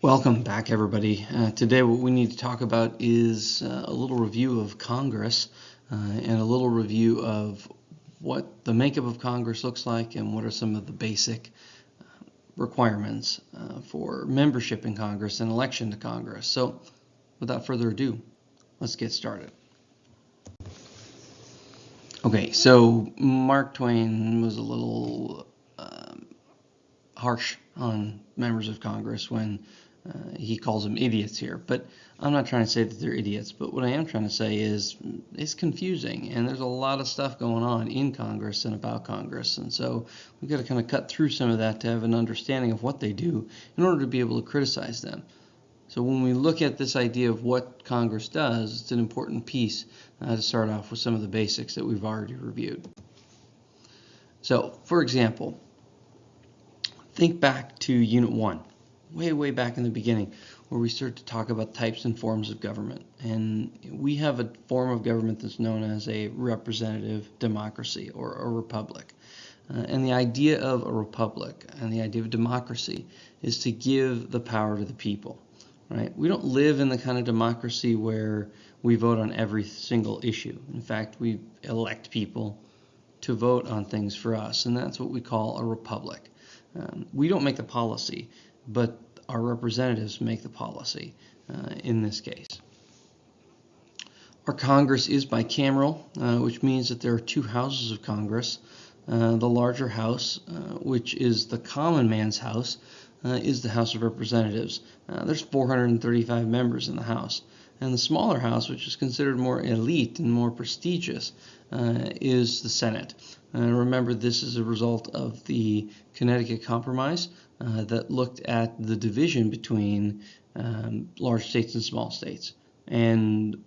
Welcome back, everybody. Today what we need to talk about is a little review of Congress and a little review of what the makeup of Congress looks like and what are some of the basic requirements for membership in Congress and election to Congress. So without further ado, let's get started. Okay, so Mark Twain was a little harsh on members of Congress when he calls them idiots here, but I'm not trying to say that they're idiots, but what I am trying to say is it's confusing, and there's a lot of stuff going on in Congress and about Congress, and so we've got to kind of cut through some of that to have an understanding of what they do in order to be able to criticize them. So when we look at this idea of what Congress does, it's an important piece to start off with some of the basics that we've already reviewed. So, for example, think back to Unit 1. Way back in the beginning, where we start to talk about types and forms of government. And we have a form of government that's known as a representative democracy or a republic. And the idea of a republic and the idea of democracy is to give the power to the people, right? We don't live in the kind of democracy where we vote on every single issue. In fact, we elect people to vote on things for us, and that's what we call a republic. We don't make the policy, but our representatives make the policy in this case. Our Congress is bicameral, which means that there are two houses of Congress. The larger house, which is the common man's house, is the House of Representatives. There's 435 members in the House. And the smaller house, which is considered more elite and more prestigious, is the Senate. Remember, this is a result of the Connecticut Compromise that looked at the division between large states and small states. And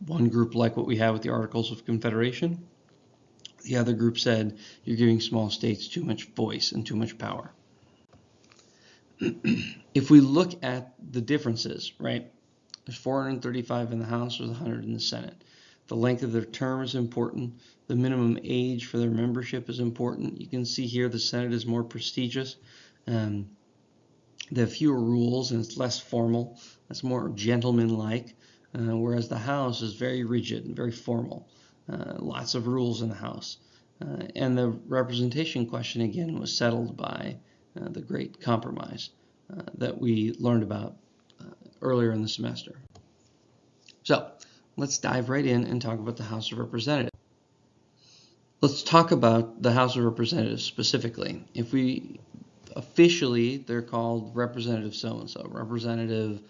one group, like what we have with the Articles of Confederation, the other group said you're giving small states too much voice and too much power. If we look at the differences, right? There's 435 in the House, there's 100 in the Senate. The length of their term is important. The minimum age for their membership is important. You can see here the Senate is more prestigious. They have fewer rules and it's less formal. It's more gentleman-like, whereas the House is very rigid and very formal. Lots of rules in the House. And the representation question, again, was settled by the Great Compromise that we learned about earlier in the semester. So let's dive right in and talk about the House of Representatives. Let's talk about the House of Representatives specifically. If we officially, they're called Representative so-and-so, Representative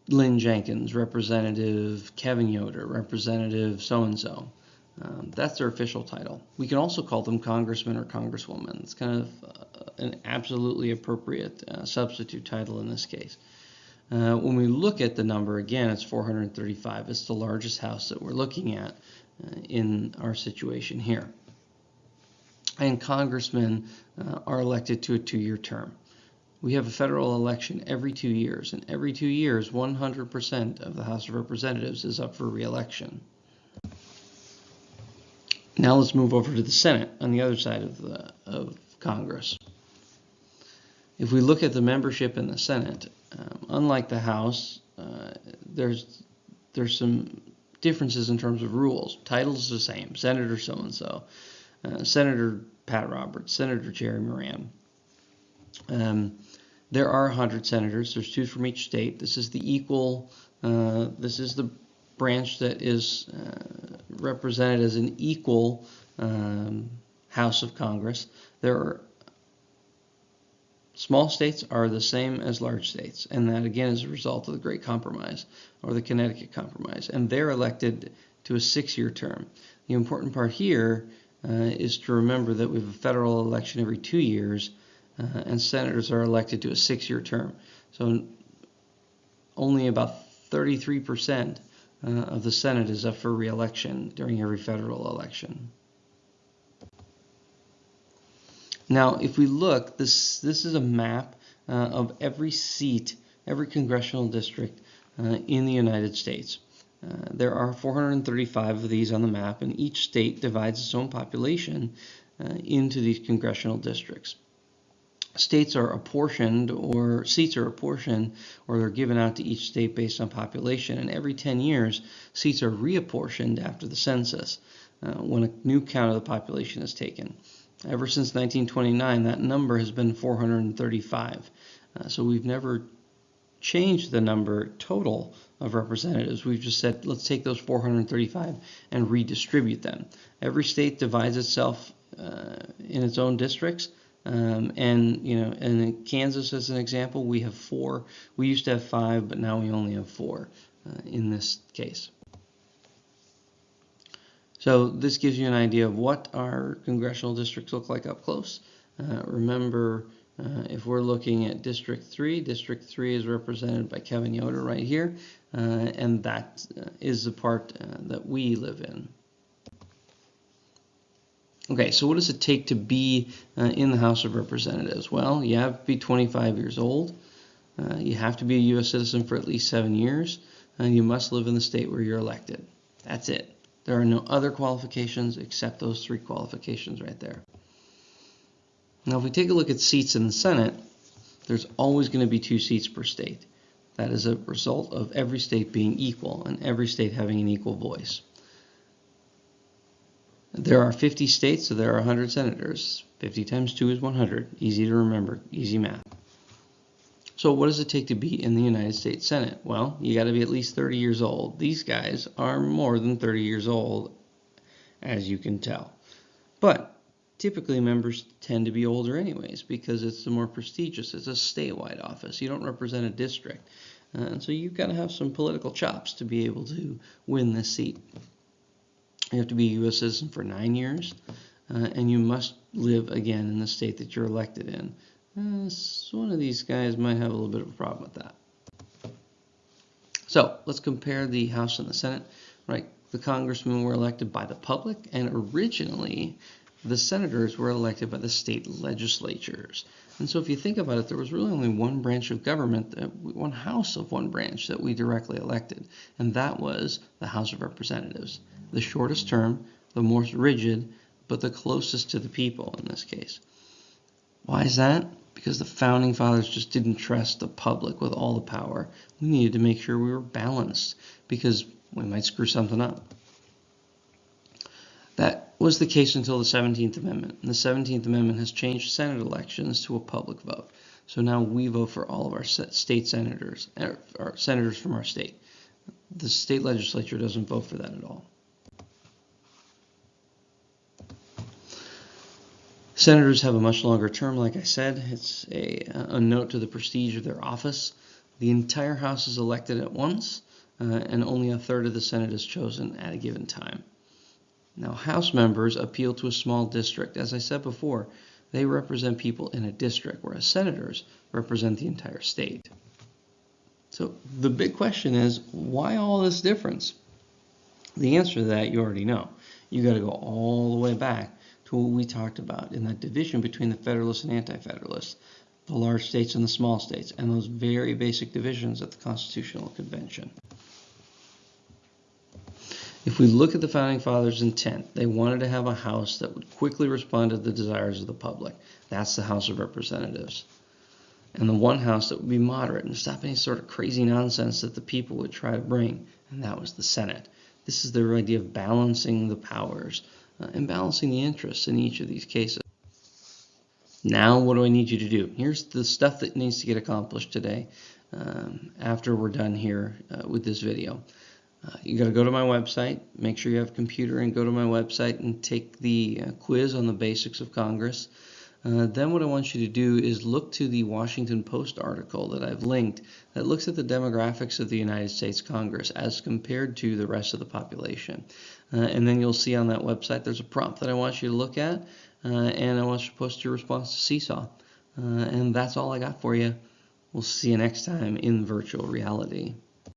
Lynn Jenkins, Representative Kevin Yoder, Representative so-and-so. That's their official title. We can also call them congressman or congresswoman. It's kind of an absolutely appropriate substitute title in this case. When we look at the number, again, it's 435. It's the largest house that we're looking at in our situation here. And congressmen are elected to a 2-year term. We have a federal election every 2 years, and every 2 years, 100% of the House of Representatives is up for re-election. Now let's move over to the Senate on the other side of Congress. If we look at the membership in the Senate, unlike the House, there's some differences in terms of rules. Title's the same, Senator so-and-so, Senator Pat Roberts, Senator Jerry Moran. There are 100 senators. There's 2 from each state. This is the branch that is represented as an equal House of Congress. Small states are the same as large states, and that again is a result of the Great Compromise or the Connecticut Compromise, and they're elected to a 6-year term. The important part here is to remember that we have a federal election every 2 years, and senators are elected to a 6-year term. So only about 33% of the Senate is up for re-election during every federal election. Now, if we look, this is a map of every seat, every congressional district in the United States. There are 435 of these on the map, and each state divides its own population into these congressional districts. states are apportioned, or seats are apportioned, or they're given out to each state based on population. And every 10 years, seats are reapportioned after the census when a new count of the population is taken. Ever since 1929, that number has been 435. So we've never changed the number total of representatives. We've just said, let's take those 435 and redistribute them. Every state divides itself in its own districts. And in Kansas, as an example, we have 4. We used to have 5, but now we only have 4 in this case. So this gives you an idea of what our congressional districts look like up close. Remember, if we're looking at District 3 is represented by Kevin Yoder right here, and that is the part that we live in. Okay, so what does it take to be in the House of Representatives? Well, you have to be 25 years old. You have to be a U.S. citizen for at least 7 years. And you must live in the state where you're elected. That's it. There are no other qualifications except those 3 qualifications right there. Now, if we take a look at seats in the Senate, there's always going to be 2 seats per state. That is a result of every state being equal and every state having an equal voice. There are 50 states, so there are 100 senators. 50 times 2 is 100. Easy to remember, easy math. So what does it take to be in the United States Senate? Well, you got to be at least 30 years old. These guys are more than 30 years old, as you can tell. But typically members tend to be older anyways because it's the more prestigious. It's a statewide office. You don't represent a district. And so you've got to have some political chops to be able to win this seat. You have to be a U.S. citizen for 9 years, and you must live again in the state that you're elected in. So one of these guys might have a little bit of a problem with that. So let's compare the House and the Senate. Right, the congressmen were elected by the public, and originally the senators were elected by the state legislatures. And so if you think about it, there was really only one branch of government, one house of one branch that we directly elected, and that was the House of Representatives. The shortest term, the most rigid, but the closest to the people in this case. Why is that? Because the Founding Fathers just didn't trust the public with all the power. We needed to make sure we were balanced because we might screw something up. That was the case until the 17th Amendment. And the 17th Amendment has changed Senate elections to a public vote. So now we vote for all of our state senators, or senators from our state. The state legislature doesn't vote for that at all. Senators have a much longer term, like I said. It's a note to the prestige of their office. The entire House is elected at once, and only a third of the Senate is chosen at a given time. Now, House members appeal to a small district. As I said before, they represent people in a district, whereas senators represent the entire state. So the big question is, why all this difference? The answer to that you already know. You got to go all the way back to what we talked about in that division between the Federalists and Anti-Federalists, the large states and the small states, and those very basic divisions at the Constitutional Convention. If we look at the Founding Fathers' intent, they wanted to have a House that would quickly respond to the desires of the public. That's the House of Representatives. And the one House that would be moderate and stop any sort of crazy nonsense that the people would try to bring, and that was the Senate. This is their idea of balancing the powers and balancing the interests in each of these cases. Now, what do I need you to do? Here's the stuff that needs to get accomplished today after we're done here with this video. You got to go to my website, make sure you have a computer, and go to my website and take the quiz on the basics of Congress. Then what I want you to do is look to the Washington Post article that I've linked that looks at the demographics of the United States Congress as compared to the rest of the population. And then you'll see on that website there's a prompt that I want you to look at, and I want you to post your response to Seesaw. And that's all I got for you. We'll see you next time in virtual reality.